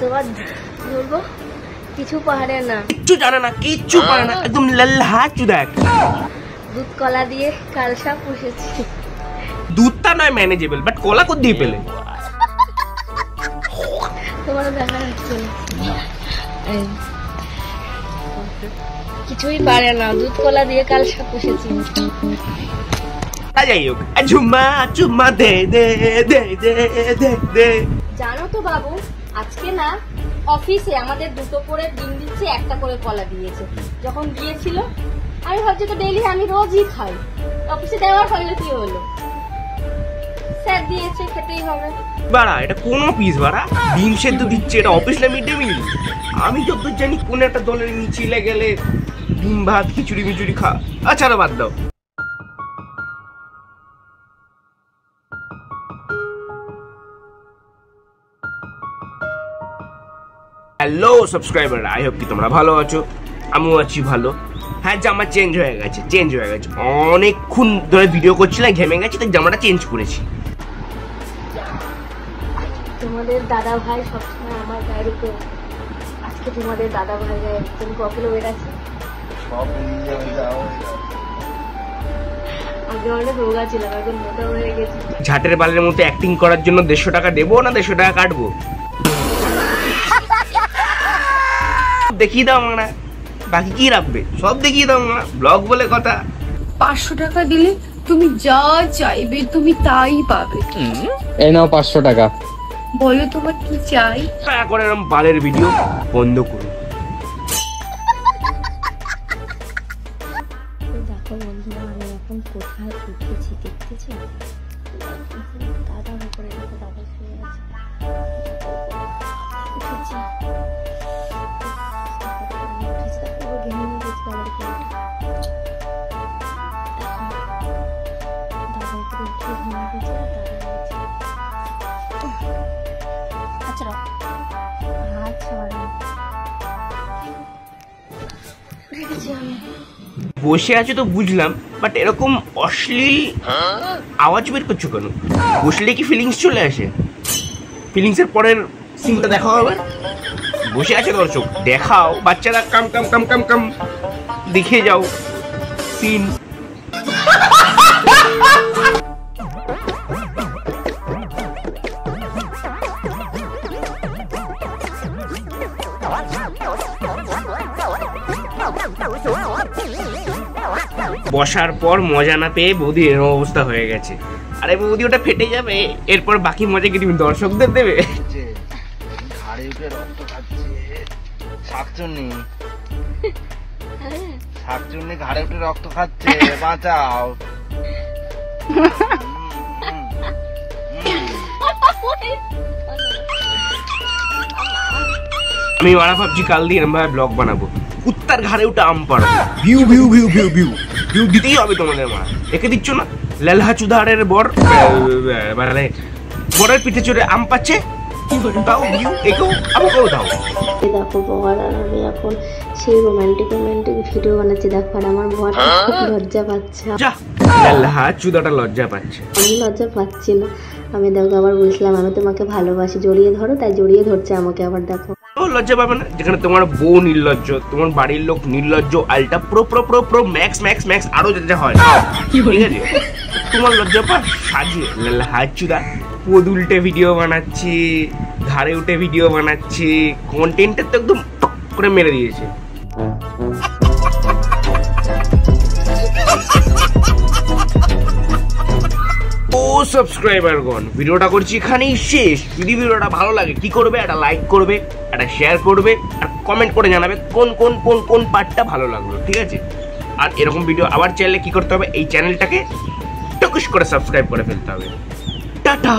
তোমার বলবো কিছু পারে না, কিচ্ছু জানে না, কিচ্ছু পারে না, একদম লাল্লা চুদা একটা। দুধ কলা দিয়ে কালসা পুষেছি। দুধটা নয় ম্যানেজেবল, বাট কলা কোথা দিয়ে পেলে? তোমার দেখা যাচ্ছে কিছুই পারে না, দুধ কলা দিয়ে কালসা পুষেছি। যাই হোক, ঝুম্মা চুম্মা দে দে দে দে দে দে। জানো তো বাবু, আজকে না অফিসে আমাদের দুটো করে ডিম দিচ্ছে, একটা করে কলা দিয়েছে। যখন দিয়েছিল আমি ভাবছি তো ডেইলি আমি রোজই খাই, অফিসে দেওয়ার ফলে কি হলো, স্যার দিয়েছে, খেতেই হবে। বাড়া এটা কোন অফিস বাড়া? ডিম সেদ্ধ দিচ্ছে, এটা অফিস না মিড ডে মিল? আমি তো জানি কোন একটা দলের মিছিলে গেলে ডিম ভাত খিচুড়ি মিচুড়ি খা। আচ্ছা বাদ দাও। হ্যালো সাবস্ক্রাইবার, আই হোপ কি তোমরা ভালো আছো, আমিও আছি ভালো। হ্যাঁ, জামা চেঞ্জ হয়ে গেছে, অনেকক্ষণ ধরে ভিডিও করছিলাম, ঘেমে গেছি, তাই জামাটা চেঞ্জ করেছি। তোমাদের দাদা ভাই সবসময় আমার গায়ের উপর, আজকে তোমাদের দাদা ভাই গায়ে তুমি কপিল বেড়াচ্ছে। আগে অনেক রোগা ছিলাম, এখন মোটা হয়ে গেছি। ঝাটের বালের মতো অ্যাক্টিং করার জন্য 150 টাকা দেবো না 150 টাকা কাটবো? দেখিয়ে দাও না, বাকি কি রাখবে? সব দেখিয়ে দাও না, ব্লগ বলে কথা। 500 টাকা দিলে তুমি যা চাইবে তুমি তাই পাবে। এই নাও 500 টাকা। বলো তোমার কি চাই? দয়া করে এরকম বালের ভিডিও বন্ধ করুন। দেখো বন্ধুরা, আমি এখন কোথায় উঠেছি দেখতেছি, দাদার উপরে দেখো, দাদা শুয়ে আছে। উঠেছি, বসে আছো তো বুঝলাম, বাট এরকম অশ্লীল আওয়াজ বের করছো কেন? বসলে কি ফিলিংস চলে আসে? ফিলিংস এর পরের সিনটা দেখা হবে। বসে আছে দর্শক, দেখাও, বাচ্চারা কাম কাম কাম কাম কাম দেখে যাও সিন। বসার পর মজা না পেয়ে বৌদি এরকম অবস্থা হয়ে গেছে। আরে বৌদি, ওটা ফেটে যাবে, এরপর বাকি মজা কি তুমি দর্শকদের দেবে? ঘাড়ে উঠে রক্ত খাচ্ছে, শাকচুন্নি ঘাড়ে উঠে রক্ত খাচ্ছে, বাঁচাও। আমি মারা ভাবছি কাল দিয়ে এরকম ভাবে ব্লগ বানাবো, কুত্তার ঘাড়ে উঠে আম পাড়া, view view view view view view দিতেই হবে তোমাদের। মা একে দিচ্ছ না, লেলহা চুদারের বর মানে বরের পিঠে চড়ে আম পাচ্ছে, দাও ভিউ, একেও আমাকেও দাও। দেখো বর আর আমি এখন সেই রোমান্টিক ভিডিও বানাচ্ছি, দেখো আর আমার বর খুব লজ্জা পাচ্ছে। যা, লেলহা চুদাটা লজ্জা পাচ্ছে। আমি লজ্জা পাচ্ছি না, আমি দেখো আবার বলছিলাম আমি তোমাকে ভালোবাসি, জড়িয়ে ধরো, তাই জড়িয়ে ধরছে আমাকে। আবার দেখো লজ্জা পাবে না, যেখানে তোমার বউ নির্লজ্জ, তোমার বাড়ির লোক নির্লজ্জ, ultra pro pro pro pro max max max আরো যা হয়, ঠিক আছে? তোমার লজ্জা পা সাজিয়ে হাত চুদা পদ উল্টে ভিডিও বানাচ্ছি, ঘাড়ে উঠে ভিডিও বানাচ্ছি, কন্টেন্টটা তো একদম করে মেরে দিয়েছে। ও সাবস্ক্রাইবারগণ, ভিডিওটা করছি এখানেই শেষ। যদি ভিডিওটা ভালো লাগে কি করবে? একটা লাইক করবে, একটা শেয়ার করবে, আর কমেন্ট করে জানাবে কোন কোন কোন কোন পার্টটা ভালো লাগলো, ঠিক আছে? আর এরকম ভিডিও আবার চাইলে কি করতে হবে? এই চ্যানেলটাকে টকুস করে সাবস্ক্রাইব করে ফেলতে হবে। টাটা।